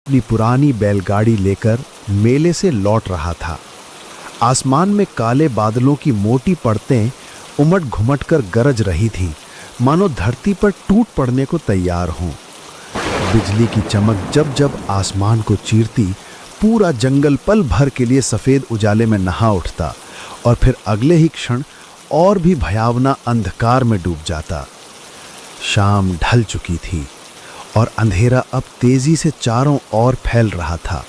अपनी पुरानी बैलगाड़ी लेकर मेले से लौट रहा था। आसमान में काले बादलों की मोटी परतें उमड़ घुमट कर गरज रही थीं, मानो धरती पर टूट पड़ने को तैयार हों। बिजली की चमक जब जब आसमान को चीरती, पूरा जंगल पल भर के लिए सफेद उजाले में नहा उठता और फिर अगले ही क्षण और भी भयावना अंधकार में डूब जाता। शाम ढल चुकी थी और अंधेरा अब तेजी से चारों ओर फैल रहा था।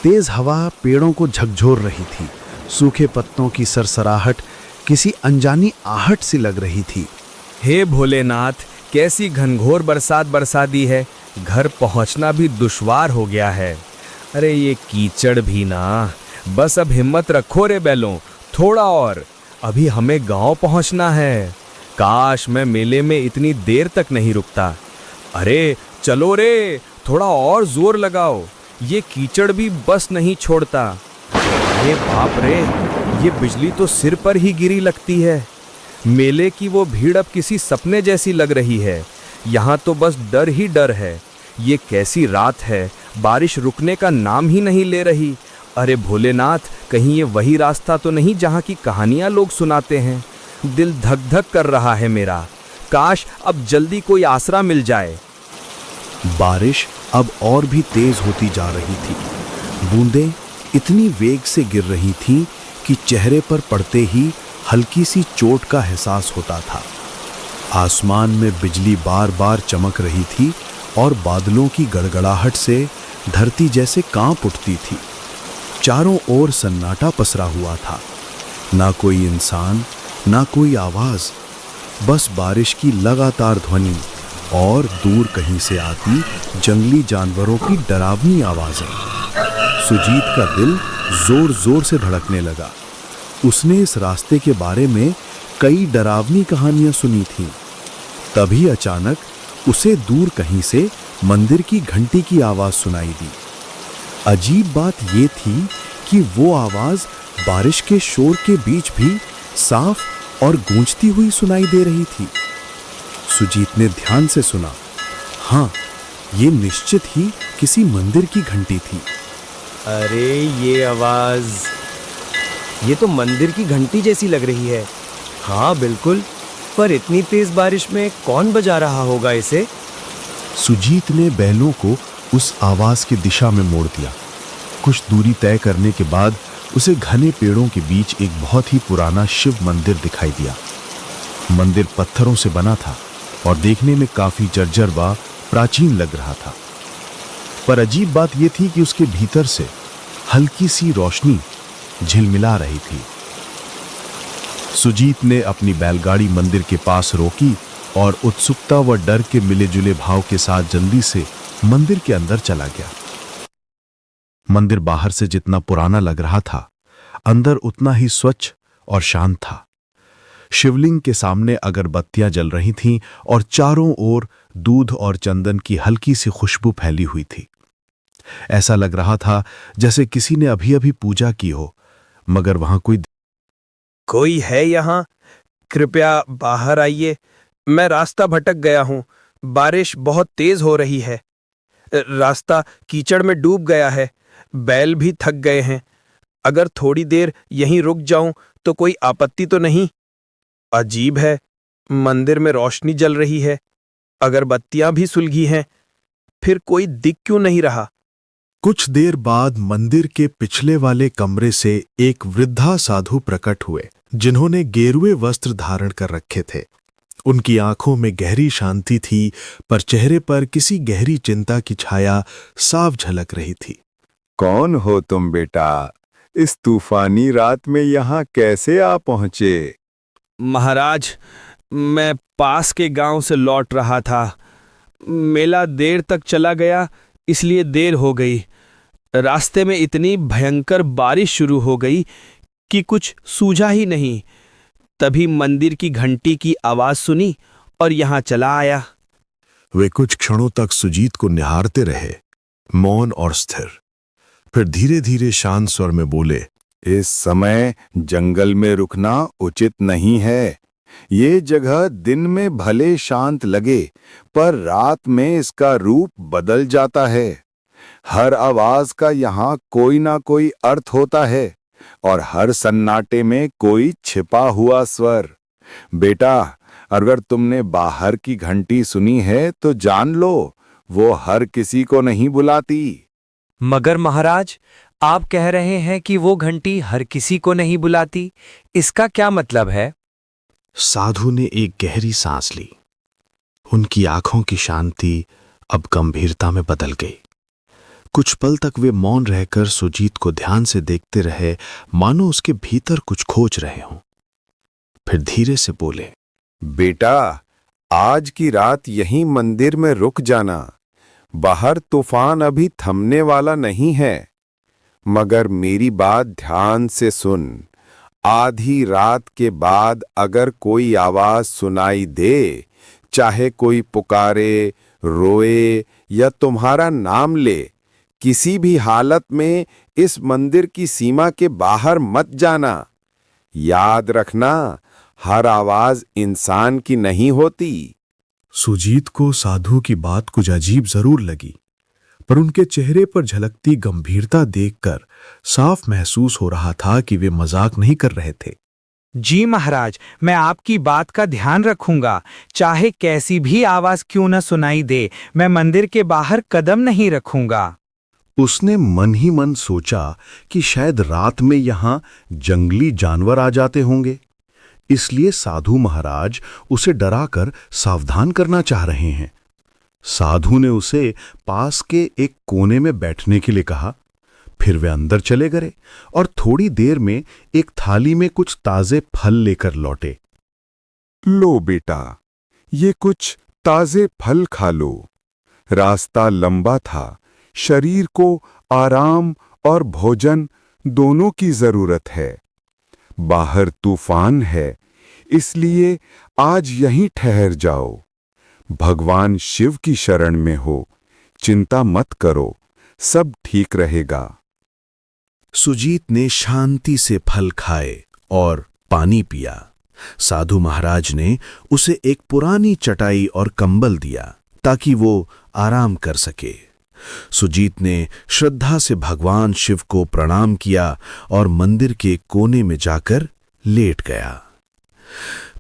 तेज हवा पेड़ों को झकझोर रही थी। सूखे पत्तों की सरसराहट किसी अनजानी आहट सी लग रही थी। हे भोलेनाथ, कैसी घनघोर बरसात बरसा दी है। घर पहुंचना भी दुश्वार हो गया है। अरे ये कीचड़ भी ना। बस अब हिम्मत रखो रे बैलों, थोड़ा और, अभी हमें गांव पहुंचना है। काश मैं मेले में इतनी देर तक नहीं रुकता। अरे चलो रे, थोड़ा और जोर लगाओ, ये कीचड़ भी बस नहीं छोड़ता। अरे बाप रे, ये बिजली तो सिर पर ही गिरी लगती है। मेले की वो भीड़ अब किसी सपने जैसी लग रही है। यहाँ तो बस डर ही डर है। ये कैसी रात है, बारिश रुकने का नाम ही नहीं ले रही। अरे भोलेनाथ, कहीं ये वही रास्ता तो नहीं जहाँ की कहानियाँ लोग सुनाते हैं। दिल धक धक कर रहा है मेरा। काश अब जल्दी कोई आसरा मिल जाए। बारिश अब और भी तेज होती जा रही थी। बूंदें इतनी वेग से गिर रही थीं कि चेहरे पर पड़ते ही हल्की सी चोट का एहसास होता था। आसमान में बिजली बार बार चमक रही थी और बादलों की गड़गड़ाहट से धरती जैसे कांप उठती थी। चारों ओर सन्नाटा पसरा हुआ था। ना कोई इंसान, ना कोई आवाज, बस बारिश की लगातार ध्वनि और दूर कहीं से आती जंगली जानवरों की डरावनी आवाजें। सुजीत का दिल जोर जोर से धड़कने लगा। उसने इस रास्ते के बारे में कई डरावनी कहानियां सुनी थीं। तभी अचानक उसे दूर कहीं से मंदिर की घंटी की आवाज सुनाई दी। अजीब बात यह थी कि वो आवाज बारिश के शोर के बीच भी साफ और गूंजती हुई सुनाई दे रही थी। सुजीत ने ध्यान से सुना। हाँ, ये निश्चित ही किसी मंदिर की घंटी थी। अरे ये आवाज, ये तो मंदिर की घंटी जैसी लग रही है। हाँ बिल्कुल, पर इतनी तेज बारिश में कौन बजा रहा होगा इसे? सुजीत ने बैलों को उस आवाज की दिशा में मोड़ दिया। कुछ दूरी तय करने के बाद उसे घने पेड़ों के बीच एक बहुत ही पुराना शिव मंदिर दिखाई दिया। मंदिर पत्थरों से बना था और देखने में काफी जर्जर व प्राचीन लग रहा था। पर अजीब बात यह थी कि उसके भीतर से हल्की सी रोशनी झिलमिला रही थी। सुजीत ने अपनी बैलगाड़ी मंदिर के पास रोकी और उत्सुकता व डर के मिले जुले भाव के साथ जल्दी से मंदिर के अंदर चला गया। मंदिर बाहर से जितना पुराना लग रहा था, अंदर उतना ही स्वच्छ और शांत था। शिवलिंग के सामने अगरबत्तियां जल रही थीं और चारों ओर दूध और चंदन की हल्की सी खुशबू फैली हुई थी। ऐसा लग रहा था जैसे किसी ने अभी अभी पूजा की हो, मगर वहां कोई है यहाँ? कृपया बाहर आइए, मैं रास्ता भटक गया हूँ। बारिश बहुत तेज हो रही है। रास्ता कीचड़ में डूब गया है। बैल भी थक गए हैं। अगर थोड़ी देर यहीं रुक जाऊं तो कोई आपत्ति तो नहीं? अजीब है, मंदिर में रोशनी जल रही है, अगरबत्तियां भी सुलगी हैं, फिर कोई दिख क्यों नहीं रहा? कुछ देर बाद मंदिर के पिछले वाले कमरे से एक वृद्धा साधु प्रकट हुए, जिन्होंने गेरुए वस्त्र धारण कर रखे थे। उनकी आंखों में गहरी शांति थी, पर चेहरे पर किसी गहरी चिंता की छाया साफ झलक रही थी। कौन हो तुम बेटा? इस तूफानी रात में यहाँ कैसे आ पहुंचे? महाराज, मैं पास के गांव से लौट रहा था। मेला देर तक चला गया, इसलिए देर हो गई। रास्ते में इतनी भयंकर बारिश शुरू हो गई कि कुछ सूझा ही नहीं। तभी मंदिर की घंटी की आवाज सुनी और यहाँ चला आया। वे कुछ क्षणों तक सुजीत को निहारते रहे, मौन और स्थिर। फिर धीरे धीरे शांत स्वर में बोले, इस समय जंगल में रुकना उचित नहीं है। ये जगह दिन में भले शांत लगे, पर रात में इसका रूप बदल जाता है। हर आवाज का यहाँ कोई ना कोई अर्थ होता है और हर सन्नाटे में कोई छिपा हुआ स्वर। बेटा, अगर तुमने बाहर की घंटी सुनी है तो जान लो, वो हर किसी को नहीं बुलाती। मगर महाराज, आप कह रहे हैं कि वो घंटी हर किसी को नहीं बुलाती, इसका क्या मतलब है? साधु ने एक गहरी सांस ली। उनकी आंखों की शांति अब गंभीरता में बदल गई। कुछ पल तक वे मौन रहकर सुजीत को ध्यान से देखते रहे, मानो उसके भीतर कुछ खोज रहे हों। फिर धीरे से बोले, बेटा, आज की रात यहीं मंदिर में रुक जाना। बाहर तूफान अभी थमने वाला नहीं है, मगर मेरी बात ध्यान से सुन। आधी रात के बाद अगर कोई आवाज सुनाई दे, चाहे कोई पुकारे, रोए या तुम्हारा नाम ले, किसी भी हालत में इस मंदिर की सीमा के बाहर मत जाना। याद रखना, हर आवाज इंसान की नहीं होती। सुजीत को साधु की बात कुछ अजीब जरूर लगी, पर उनके चेहरे पर झलकती गंभीरता देखकर साफ महसूस हो रहा था कि वे मजाक नहीं कर रहे थे। जी महाराज, मैं आपकी बात का ध्यान रखूंगा। चाहे कैसी भी आवाज क्यों न सुनाई दे, मैं मंदिर के बाहर कदम नहीं रखूंगा। उसने मन ही मन सोचा कि शायद रात में यहां जंगली जानवर आ जाते होंगे, इसलिए साधु महाराज उसे डराकर सावधान करना चाह रहे हैं। साधु ने उसे पास के एक कोने में बैठने के लिए कहा। फिर वे अंदर चले गए और थोड़ी देर में एक थाली में कुछ ताजे फल लेकर लौटे। लो बेटा, ये कुछ ताजे फल खा लो। रास्ता लंबा था, शरीर को आराम और भोजन दोनों की जरूरत है। बाहर तूफान है, इसलिए आज यहीं ठहर जाओ। भगवान शिव की शरण में हो, चिंता मत करो, सब ठीक रहेगा। सुजीत ने शांति से फल खाए और पानी पिया। साधु महाराज ने उसे एक पुरानी चटाई और कंबल दिया ताकि वो आराम कर सके। सुजीत ने श्रद्धा से भगवान शिव को प्रणाम किया और मंदिर के कोने में जाकर लेट गया।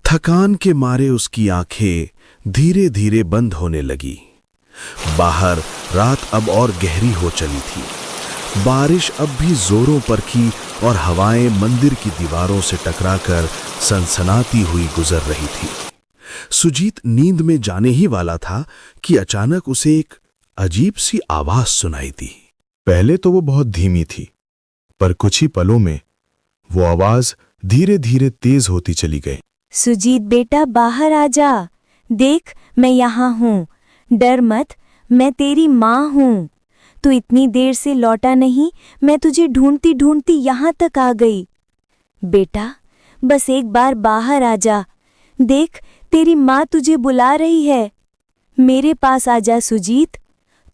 थकान के मारे उसकी आंखें धीरे धीरे बंद होने लगी। बाहर रात अब और गहरी हो चली थी। बारिश अब भी जोरों पर की और हवाएं मंदिर की दीवारों से टकराकर सनसनाती हुई गुजर रही थी। सुजीत नींद में जाने ही वाला था कि अचानक उसे एक अजीब सी आवाज सुनाई दी। पहले तो वो बहुत धीमी थी, पर कुछ ही पलों में वो आवाज धीरे धीरे तेज होती चली गई। सुजीत बेटा, बाहर आ जा। देख, मैं यहाँ हूँ। डर मत, मैं तेरी माँ हूँ। तू इतनी देर से लौटा नहीं, मैं तुझे ढूंढती ढूंढती यहाँ तक आ गई। बेटा, बस एक बार बाहर आ जा। देख, तेरी माँ तुझे बुला रही है। मेरे पास आ जा सुजीत।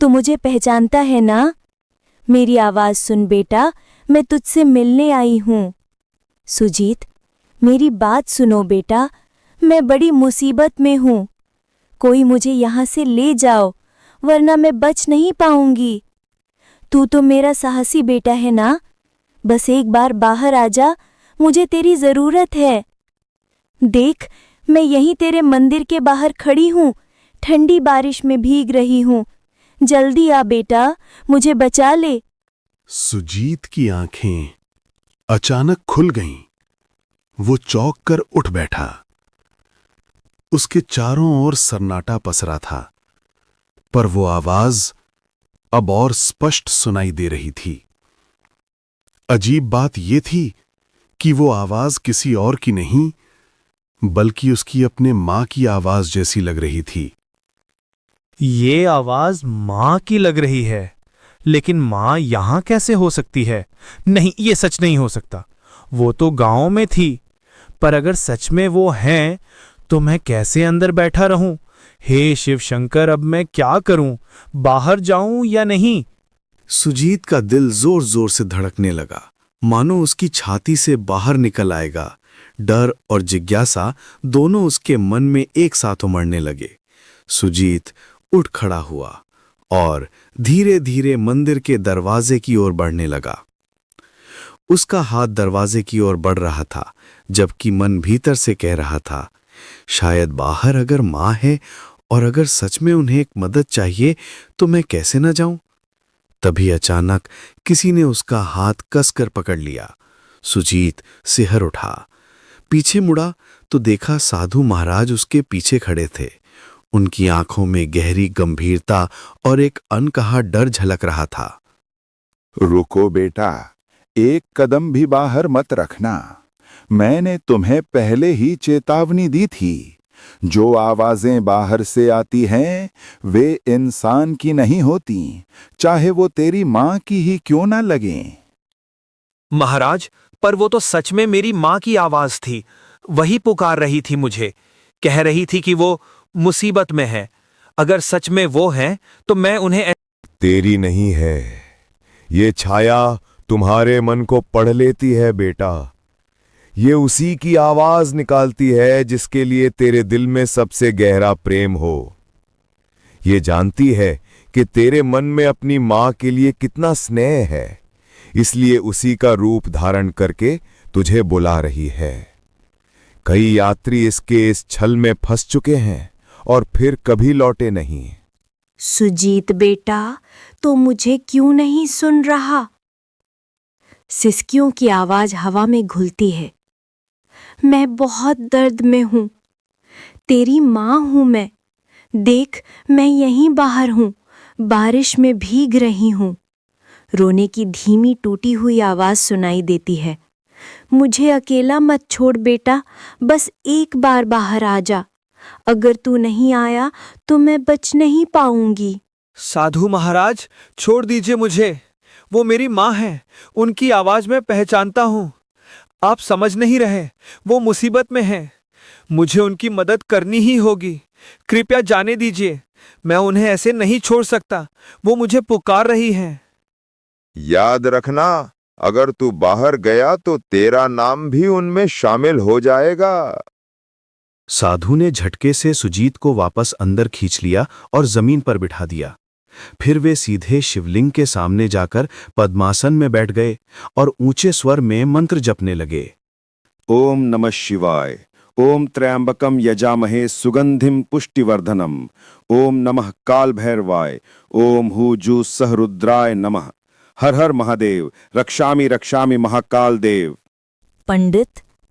तू मुझे पहचानता है ना? मेरी आवाज सुन बेटा, मैं तुझसे मिलने आई हूँ। सुजीत, मेरी बात सुनो बेटा, मैं बड़ी मुसीबत में हूँ। कोई मुझे यहाँ से ले जाओ, वरना मैं बच नहीं पाऊंगी। तू तो मेरा साहसी बेटा है ना? बस एक बार बाहर आ जा, मुझे तेरी जरूरत है। देख, मैं यहीं तेरे मंदिर के बाहर खड़ी हूँ, ठंडी बारिश में भीग रही हूँ। जल्दी आ बेटा, मुझे बचा ले। सुजीत की आंखें अचानक खुल गईं। वो चौंक कर उठ बैठा। उसके चारों ओर सन्नाटा पसरा था, पर वो आवाज अब और स्पष्ट सुनाई दे रही थी। अजीब बात यह थी कि वो आवाज किसी और की नहीं, बल्कि उसकी अपने मां की आवाज जैसी लग रही थी। ये आवाज माँ की लग रही है, लेकिन माँ यहाँ कैसे हो सकती है? नहीं, ये सच नहीं हो सकता। वो तो गांव में थी, पर अगर सच में वो हैं, तो मैं कैसे अंदर बैठा रहूं? हे शिव शंकर, अब मैं क्या करूं? बाहर जाऊं या नहीं? सुजीत का दिल जोर जोर से धड़कने लगा, मानो उसकी छाती से बाहर निकल आएगा। डर और जिज्ञासा दोनों उसके मन में एक साथ उमड़ने लगे। सुजीत उठ खड़ा हुआ और धीरे धीरे मंदिर के दरवाजे की ओर बढ़ने लगा। उसका हाथ दरवाजे की ओर बढ़ रहा था, जबकि मन भीतर से कह रहा था, शायद बाहर अगर माँ है और अगर सच में उन्हें एक मदद चाहिए तो मैं कैसे न जाऊं। तभी अचानक किसी ने उसका हाथ कसकर पकड़ लिया। सुजीत सिहर उठा, पीछे मुड़ा तो देखा साधु महाराज उसके पीछे खड़े थे। उनकी आंखों में गहरी गंभीरता और एक अनकहा डर झलक रहा था। रुको बेटा, एक कदम भी बाहर मत रखना। मैंने तुम्हें पहले ही चेतावनी दी थी। जो आवाजें बाहर से आती हैं वे इंसान की नहीं होती, चाहे वो तेरी माँ की ही क्यों ना लगें। महाराज, पर वो तो सच में मेरी माँ की आवाज थी। वही पुकार रही थी मुझे, कह रही थी कि वो मुसीबत में है। अगर सच में वो हैं तो मैं उन्हें तेरी नहीं है, ये छाया तुम्हारे मन को पढ़ लेती है बेटा। ये उसी की आवाज निकालती है जिसके लिए तेरे दिल में सबसे गहरा प्रेम हो। ये जानती है कि तेरे मन में अपनी माँ के लिए कितना स्नेह है, इसलिए उसी का रूप धारण करके तुझे बुला रही है। कई यात्री इसके इस छल में फंस चुके हैं और फिर कभी लौटे नहीं। सुजीत बेटा, तो मुझे क्यों नहीं सुन रहा? सिसकियों की आवाज हवा में घुलती है। मैं बहुत दर्द में हूं। तेरी माँ हूं मैं। देख, मैं यहीं बाहर हूं, बारिश में भीग रही हूं। रोने की धीमी टूटी हुई आवाज सुनाई देती है। मुझे अकेला मत छोड़ बेटा, बस एक बार बाहर आ जा। अगर तू नहीं आया तो मैं बच नहीं पाऊंगी। साधु महाराज, छोड़ दीजिए मुझे। वो मेरी माँ है, उनकी आवाज मैं पहचानता हूँ। आप समझ नहीं रहे, वो मुसीबत में हैं। मुझे उनकी मदद करनी ही होगी। कृपया जाने दीजिए, मैं उन्हें ऐसे नहीं छोड़ सकता। वो मुझे पुकार रही हैं। याद रखना, अगर तू बाहर गया तो तेरा नाम भी उनमें शामिल हो जाएगा। साधु ने झटके से सुजीत को वापस अंदर खींच लिया और जमीन पर बिठा दिया। फिर वे सीधे शिवलिंग के सामने जाकर पद्मासन में बैठ गए और ऊंचे स्वर में मंत्र जपने लगे। ओम नमः शिवाय, ओम त्र्यंबकम यजामहे सुगंधिम पुष्टिवर्धनम, ओम नमः काल भैरवाय, ओम हु जू सह रुद्राय नमः, हर हर महादेव, रक्षामि रक्षामि महाकाल देव। पंडित,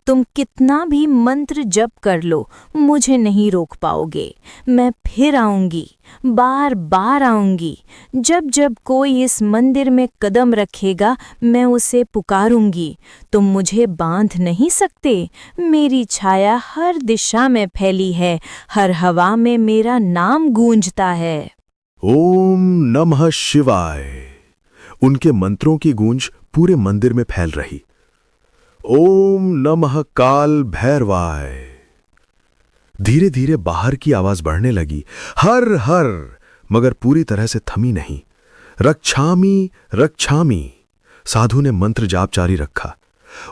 तुम कितना भी मंत्र जप कर लो, मुझे नहीं रोक पाओगे। मैं फिर आऊंगी, बार बार आऊंगी। जब जब कोई इस मंदिर में कदम रखेगा मैं उसे पुकारूंगी। तुम मुझे बांध नहीं सकते। मेरी छाया हर दिशा में फैली है, हर हवा में मेरा नाम गूंजता है। ओम नमः शिवाय। उनके मंत्रों की गूंज पूरे मंदिर में फैल रही। ओम नमः काल भैरवाय। धीरे धीरे बाहर की आवाज बढ़ने लगी, हर हर, मगर पूरी तरह से थमी नहीं। रक्षामि रक्षामि। साधु ने मंत्र जाप जारी रखा।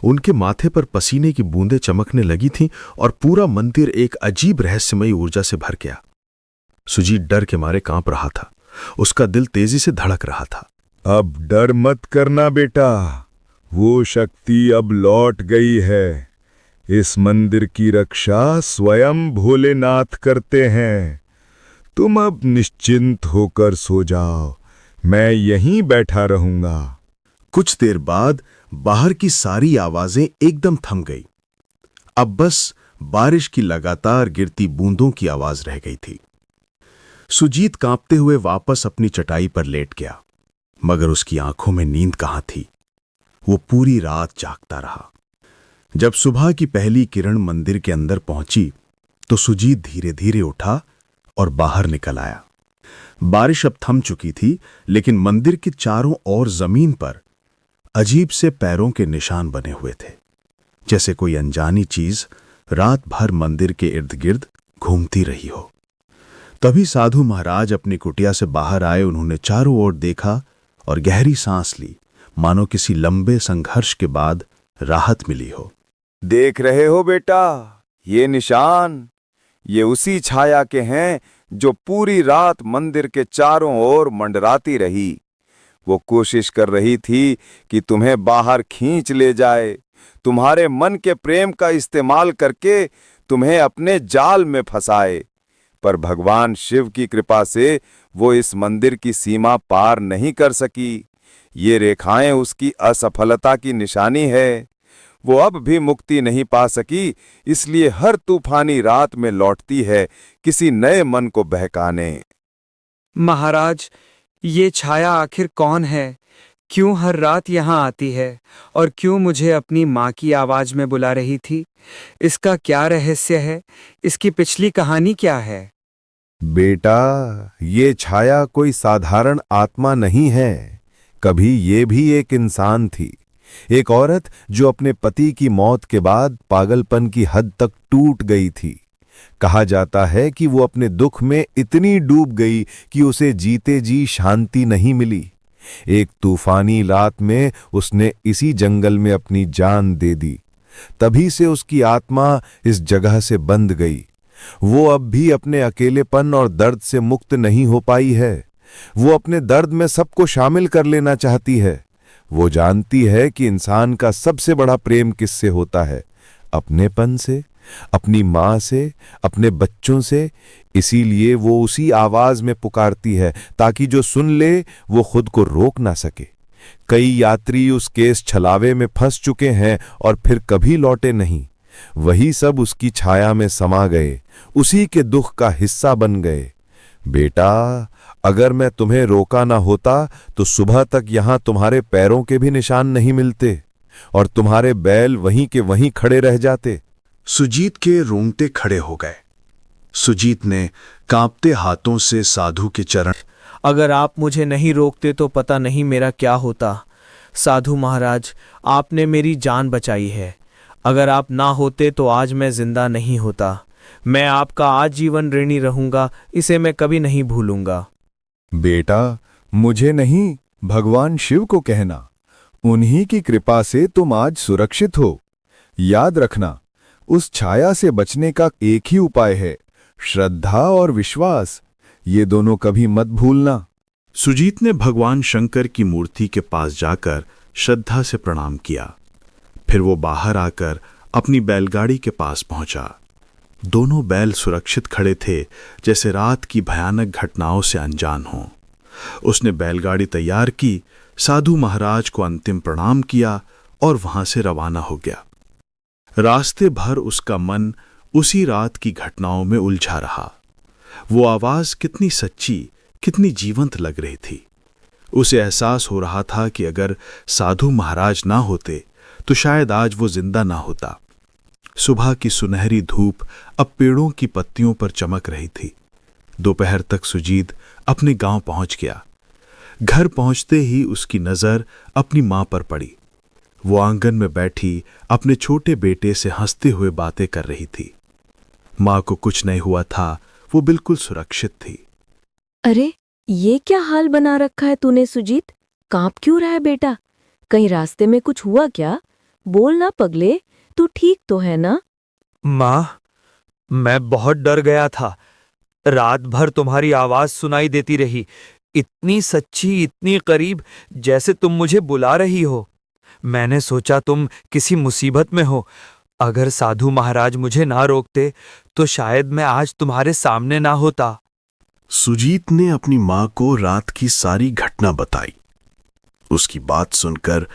उनके माथे पर पसीने की बूंदें चमकने लगी थीं और पूरा मंदिर एक अजीब रहस्यमयी ऊर्जा से भर गया। सुजीत डर के मारे कांप रहा था। उसका दिल तेजी से धड़क रहा था। अब डर मत करना बेटा, वो शक्ति अब लौट गई है। इस मंदिर की रक्षा स्वयं भोलेनाथ करते हैं। तुम अब निश्चिंत होकर सो जाओ, मैं यहीं बैठा रहूंगा। कुछ देर बाद बाहर की सारी आवाजें एकदम थम गई। अब बस बारिश की लगातार गिरती बूंदों की आवाज रह गई थी। सुजीत कांपते हुए वापस अपनी चटाई पर लेट गया, मगर उसकी आंखों में नींद कहां थी। वो पूरी रात जागता रहा। जब सुबह की पहली किरण मंदिर के अंदर पहुंची तो सुजीत धीरे धीरे उठा और बाहर निकल आया। बारिश अब थम चुकी थी, लेकिन मंदिर के चारों ओर जमीन पर अजीब से पैरों के निशान बने हुए थे, जैसे कोई अनजानी चीज रात भर मंदिर के इर्द गिर्द घूमती रही हो। तभी साधु महाराज अपनी कुटिया से बाहर आए। उन्होंने चारों ओर देखा और गहरी सांस ली, मानो किसी लंबे संघर्ष के बाद राहत मिली हो। देख रहे हो बेटा, ये निशान, ये उसी छाया के हैं जो पूरी रात मंदिर के चारों ओर मंडराती रही। वो कोशिश कर रही थी कि तुम्हें बाहर खींच ले जाए, तुम्हारे मन के प्रेम का इस्तेमाल करके तुम्हें अपने जाल में फंसाए। पर भगवान शिव की कृपा से वो इस मंदिर की सीमा पार नहीं कर सकी। ये रेखाएं उसकी असफलता की निशानी है। वो अब भी मुक्ति नहीं पा सकी, इसलिए हर तूफानी रात में लौटती है किसी नए मन को बहकाने। महाराज, ये छाया आखिर कौन है? क्यों हर रात यहाँ आती है और क्यों मुझे अपनी माँ की आवाज में बुला रही थी? इसका क्या रहस्य है? इसकी पिछली कहानी क्या है? बेटा, ये छाया कोई साधारण आत्मा नहीं है। कभी ये भी एक इंसान थी, एक औरत जो अपने पति की मौत के बाद पागलपन की हद तक टूट गई थी। कहा जाता है कि वो अपने दुख में इतनी डूब गई कि उसे जीते जी शांति नहीं मिली। एक तूफानी रात में उसने इसी जंगल में अपनी जान दे दी। तभी से उसकी आत्मा इस जगह से बंध गई। वो अब भी अपने अकेलेपन और दर्द से मुक्त नहीं हो पाई है। वो अपने दर्द में सबको शामिल कर लेना चाहती है। वो जानती है कि इंसान का सबसे बड़ा प्रेम किससे होता है? अपनेपन से, अपनी माँ से, अपने बच्चों से। इसीलिए वो उसी आवाज में पुकारती है ताकि जो सुन ले वो खुद को रोक ना सके। कई यात्री उस केस छलावे में फंस चुके हैं और फिर कभी लौटे नहीं। वही सब उसकी छाया में समा गए, उसी के दुख का हिस्सा बन गए। बेटा, अगर मैं तुम्हें रोका ना होता तो सुबह तक यहां तुम्हारे पैरों के भी निशान नहीं मिलते और तुम्हारे बैल वहीं के वहीं खड़े रह जाते। सुजीत के रोंगटे खड़े हो गए। सुजीत ने कांपते हाथों से साधु के चरण। अगर आप मुझे नहीं रोकते तो पता नहीं मेरा क्या होता। साधु महाराज, आपने मेरी जान बचाई है। अगर आप ना होते तो आज मैं जिंदा नहीं होता। मैं आपका आजीवन ऋणी रहूंगा, इसे मैं कभी नहीं भूलूंगा। बेटा, मुझे नहीं, भगवान शिव को कहना। उन्हीं की कृपा से तुम आज सुरक्षित हो। याद रखना, उस छाया से बचने का एक ही उपाय है, श्रद्धा और विश्वास। ये दोनों कभी मत भूलना। सुजीत ने भगवान शंकर की मूर्ति के पास जाकर श्रद्धा से प्रणाम किया। फिर वो बाहर आकर अपनी बैलगाड़ी के पास पहुंचा। दोनों बैल सुरक्षित खड़े थे, जैसे रात की भयानक घटनाओं से अनजान हों। उसने बैलगाड़ी तैयार की, साधु महाराज को अंतिम प्रणाम किया और वहां से रवाना हो गया। रास्ते भर उसका मन उसी रात की घटनाओं में उलझा रहा। वो आवाज कितनी सच्ची, कितनी जीवंत लग रही थी। उसे एहसास हो रहा था कि अगर साधु महाराज ना होते तो शायद आज वो जिंदा ना होता। सुबह की सुनहरी धूप अब पेड़ों की पत्तियों पर चमक रही थी। दोपहर तक सुजीत अपने गांव पहुंच गया। घर पहुंचते ही उसकी नजर अपनी मां पर पड़ी। वो आंगन में बैठी अपने छोटे बेटे से हंसते हुए बातें कर रही थी। मां को कुछ नहीं हुआ था, वो बिल्कुल सुरक्षित थी। अरे, ये क्या हाल बना रखा है तूने सुजीत? कांप क्यों रहा है बेटा? कहीं रास्ते में कुछ हुआ क्या? बोल ना पगले, तू ठीक तो है ना? माँ, मैं बहुत डर गया था। रात भर तुम्हारी आवाज सुनाई देती रही, इतनी सच्ची, इतनी करीब, जैसे तुम मुझे बुला रही हो। मैंने सोचा तुम किसी मुसीबत में हो। अगर साधु महाराज मुझे ना रोकते तो शायद मैं आज तुम्हारे सामने ना होता। सुजीत ने अपनी मां को रात की सारी घटना बताई। उसकी बात सुनकर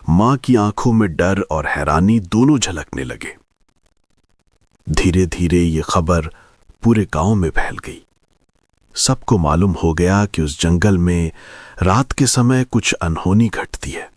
मां की आंखों में डर और हैरानी दोनों झलकने लगे। धीरे धीरे ये खबर पूरे गांव में फैल गई। सबको मालूम हो गया कि उस जंगल में रात के समय कुछ अनहोनी घटती है।